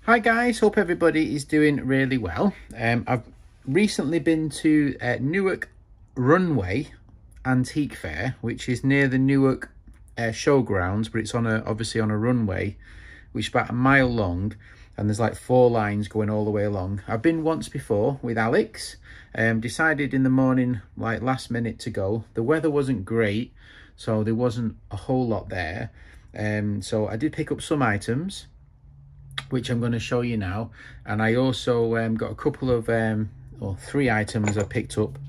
Hi guys, hope everybody is doing really well. I've recently been to Newark Runway Antique Fair, which is near the Newark showgrounds, but it's on obviously on a runway, which is about a mile long, and there's like 4 lines going all the way along. I've been once before with Alex, decided in the morning, like last minute to go. The weather wasn't great, so there wasn't a whole lot there. So I did pick up some items, which I'm going to show you now, and I also got a couple of or 3 items I picked up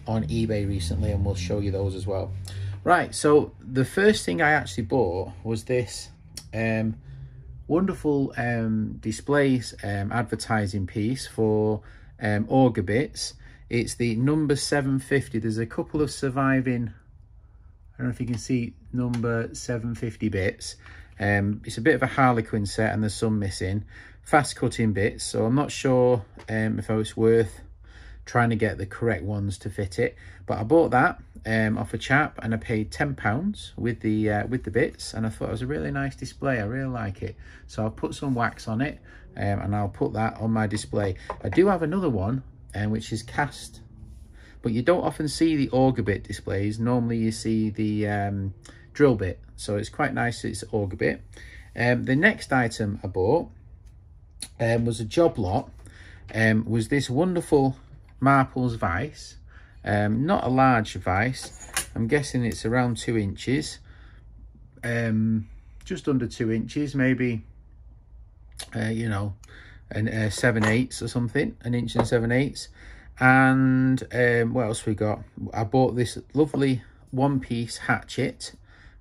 on eBay recently, and we'll show you those as well. Right, so the first thing I actually bought was this wonderful displays advertising piece for auger bits. It's the number 750. There's a couple of surviving, I don't know if you can see, number 750 bits. It's a bit of a Harlequin set and there's some missing. Fast cutting bits, so I'm not sure if it's worth trying to get the correct ones to fit it. But I bought that off a chap, and I paid £10 with the bits, and I thought it was a really nice display. I really like it. So I'll put some wax on it, and I'll put that on my display. I do have another one, which is cast, but you don't often see the auger bit displays. Normally you see the drill bit, so it's quite nice. It's auger bit. The next item I bought was a job lot. Was this wonderful Marples Vise. Not a large vise. I'm guessing it's around 2 inches, just under 2 inches, maybe you know, and 7/8 or something, 1 inch and 7/8. And what else we got? I bought this lovely 1-piece hatchet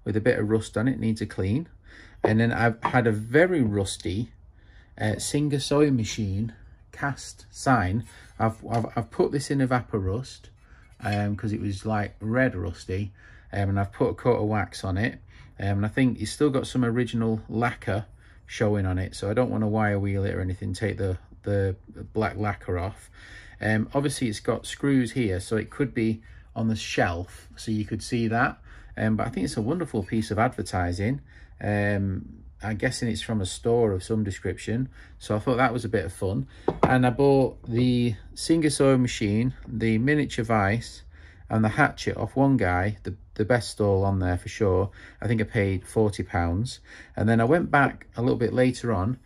with a bit of rust on it, needs a clean. And then I've had a very rusty Singer sewing machine cast sign. I've put this in Evapor Rust because it was like red rusty, and I've put a coat of wax on it, and I think it's still got some original lacquer showing on it, so I don't want to wire wheel it or anything, take the black lacquer off. Obviously it's got screws here, so it could be on the shelf, so you could see that. But I think it's a wonderful piece of advertising. I'm guessing it's from a store of some description, so I thought that was a bit of fun. And I bought the Singer sewing machine, the miniature vise, and the hatchet off one guy, the best stall on there for sure. I think I paid £40. And then I went back a little bit later on,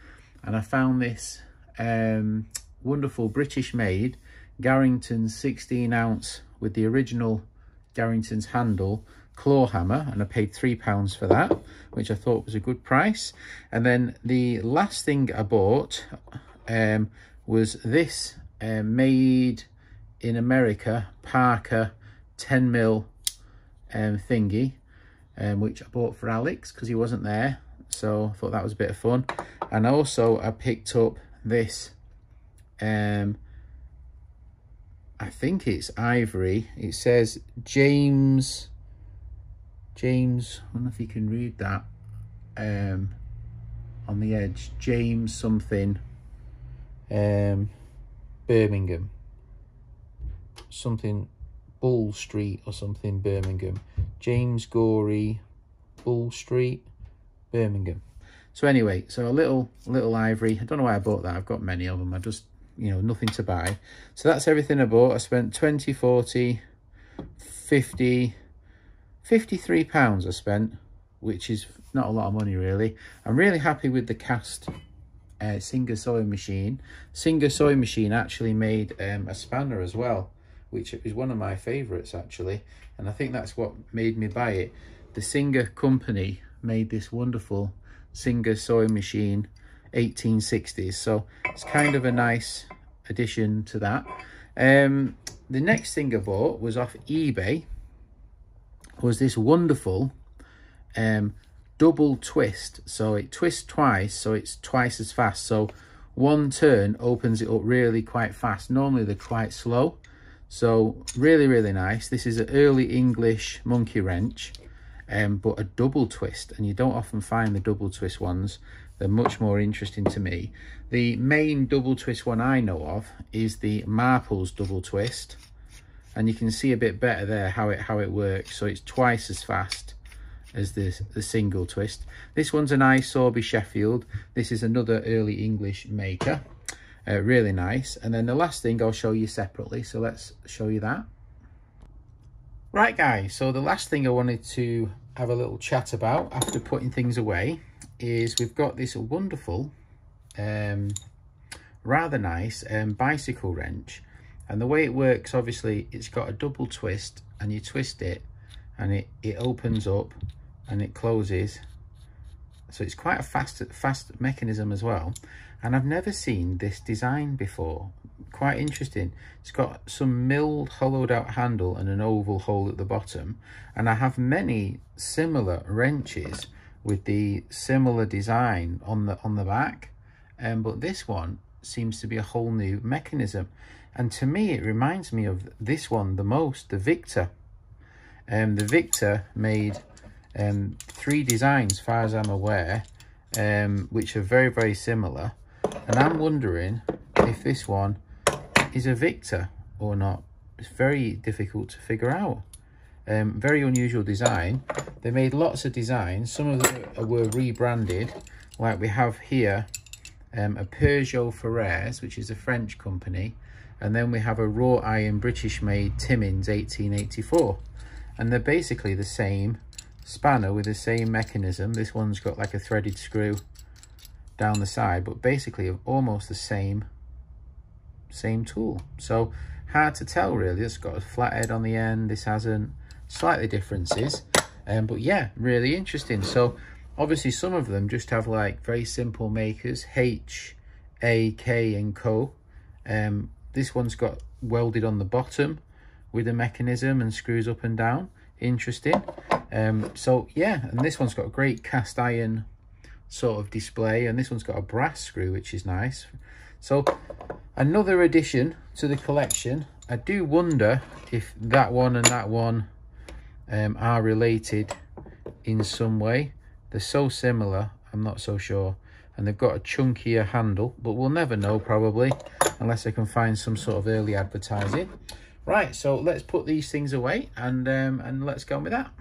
and I found this wonderful British made Garrington's 16-ounce with the original Garrington's handle claw hammer, and I paid £3 for that, which I thought was a good price. And then the last thing I bought was this made in America Parker 10mm thingy, which I bought for Alex because he wasn't there, so I thought that was a bit of fun. And also I picked up this I think it's ivory. It says James, I don't know if you can read that on the edge, James something, Birmingham, something Bull Street or something, Birmingham, James Gorey, Bull Street, Birmingham. So anyway, so a little ivory. I don't know why I bought that. I've got many of them. I just, you know, nothing to buy. So that's everything I bought. I spent 20, 40, 50, £53 I spent, which is not a lot of money really. I'm really happy with the cast Singer sewing machine. Singer sewing machine actually made a spanner as well, which is one of my favorites actually, and I think that's what made me buy it. The Singer company made this wonderful Singer sewing machine, 1860s, so it's kind of a nice addition to that. The next thing I bought was off eBay, was this wonderful double twist. So it twists twice, so it's twice as fast. So one turn opens it up really quite fast. Normally they're quite slow. So really nice. This is an early English monkey wrench, but a double twist, and you don't often find the double twist ones. They're much more interesting to me. The main double twist one I know of is the Marples double twist, and you can see a bit better there how it works. So it's twice as fast as the single twist. This one's an Isorby Sheffield. This is another early English maker. Really nice. And then the last thing I'll show you separately, so let's show you that. Right guys, so the last thing I wanted to have a little chat about after putting things away is we've got this wonderful, rather nice bicycle wrench. And the way it works, obviously, it's got a double twist, and you twist it and it opens up and it closes. So it's quite a fast mechanism as well. And I've never seen this design before. Quite interesting. It's got some milled, hollowed out handle and an oval hole at the bottom. And I have many similar wrenches with the similar design on the back. But this one seems to be a whole new mechanism. And to me, it reminds me of this one the most, the Victor. The Victor made 3 designs, as far as I'm aware, which are very, very similar. And I'm wondering if this one is a Victor or not. It's very difficult to figure out. Very unusual design. They made lots of designs. Some of them were rebranded, like we have here a Peugeot Ferrers, which is a French company. And then we have a wrought iron British-made Timmins 1884. And they're basically the same spanner with the same mechanism. This one's got like a threaded screw down the side, but basically almost the same tool. So hard to tell really. It's got a flat head on the end. This hasn't. Slightly differences. But yeah, really interesting. So obviously some of them just have like very simple makers, H, A, K and Co. This one's got welded on the bottom with a mechanism and screws up and down. Interesting. So yeah, and this one's got a great cast iron sort of display, and this one's got a brass screw, which is nice. So another addition to the collection. I do wonder if that one and that one are related in some way. They're so similar, I'm not so sure. And they've got a chunkier handle, but we'll never know probably, unless I can find some sort of early advertising. Right, so let's put these things away and let's go on with that.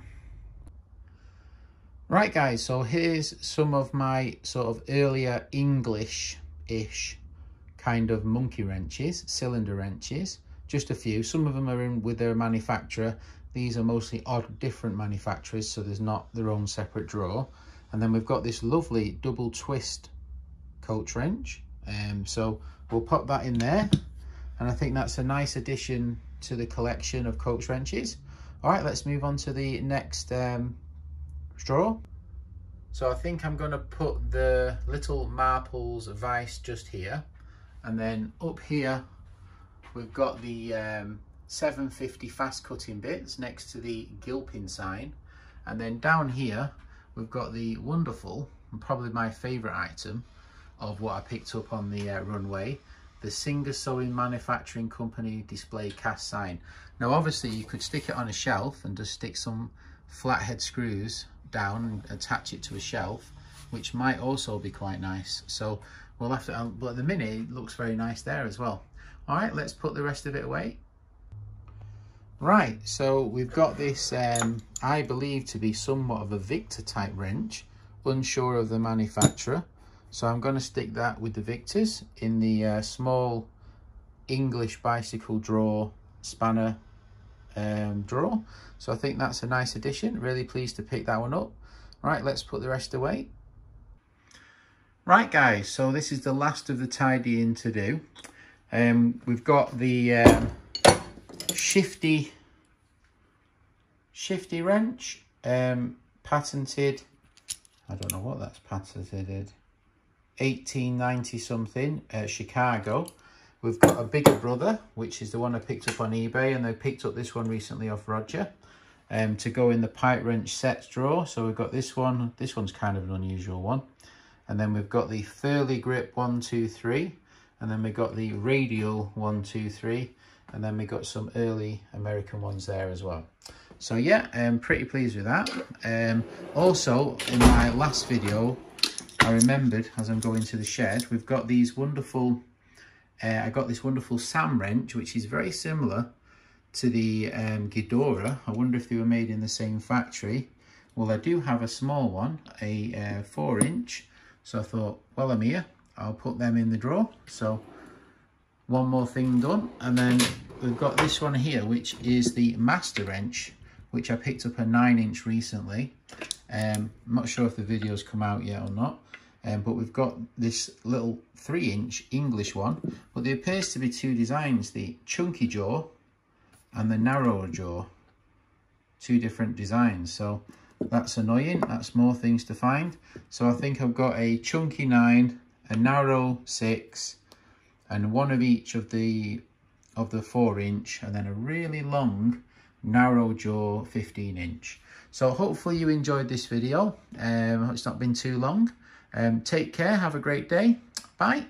Right guys, so here's some of my sort of earlier English-ish kind of monkey wrenches, cylinder wrenches. Just a few. Some of them are in with their manufacturer. These are mostly odd, different manufacturers, so there's not their own separate drawer. And then we've got this lovely double twist coach wrench. So we'll pop that in there. And I think that's a nice addition to the collection of coach wrenches. All right, let's move on to the next drawer. So I think I'm going to put the little Marples Vise just here. And then up here, we've got the 750 fast cutting bits next to the gilpin sign. And then down here, we've got the wonderful, and probably my favourite item of what I picked up on the runway, the Singer Sewing Manufacturing Company display cast sign. Now obviously you could stick it on a shelf and just stick some flathead screws down and attach it to a shelf, which might also be quite nice. So we'll have to, but at the minute it looks very nice there as well. All right, let's put the rest of it away. Right, so we've got this, I believe to be somewhat of a Victor type wrench, unsure of the manufacturer. So I'm going to stick that with the Victors in the small English bicycle drawer spanner drawer. So I think that's a nice addition. Really pleased to pick that one up. Right, let's put the rest away. Right guys, so this is the last of the tidying to do. We've got the shifty wrench, patented, I don't know what that's patented, 1890 something, Chicago. We've got a bigger brother, which is the one I picked up on eBay, and they picked up this one recently off Roger, to go in the pipe wrench sets drawer. So we've got this one. This one's kind of an unusual one. And then we've got the Furley grip 1, 2, 3, and then we've got the radial 1, 2, 3, and then we got some early American ones there as well. So yeah, I'm pretty pleased with that. Also, in my last video, I remembered as I'm going to the shed, we've got these wonderful, I got this wonderful Sam wrench, which is very similar to the Ghidorah. I wonder if they were made in the same factory, Well, I do have a small one, a 4-inch. So I thought, well, I'm here, I'll put them in the drawer. So one more thing done. And then we've got this one here, which is the master wrench, which I picked up a 9-inch recently. I'm not sure if the video's come out yet or not. But we've got this little 3-inch English one. But there appears to be 2 designs, the chunky jaw and the narrower jaw. 2 different designs. So that's annoying. That's more things to find. So I think I've got a chunky 9, a narrow 6, and one of each of the 4-inch, and then a really long narrow jaw 15-inch. So hopefully you enjoyed this video. It's not been too long. Take care, have a great day. Bye.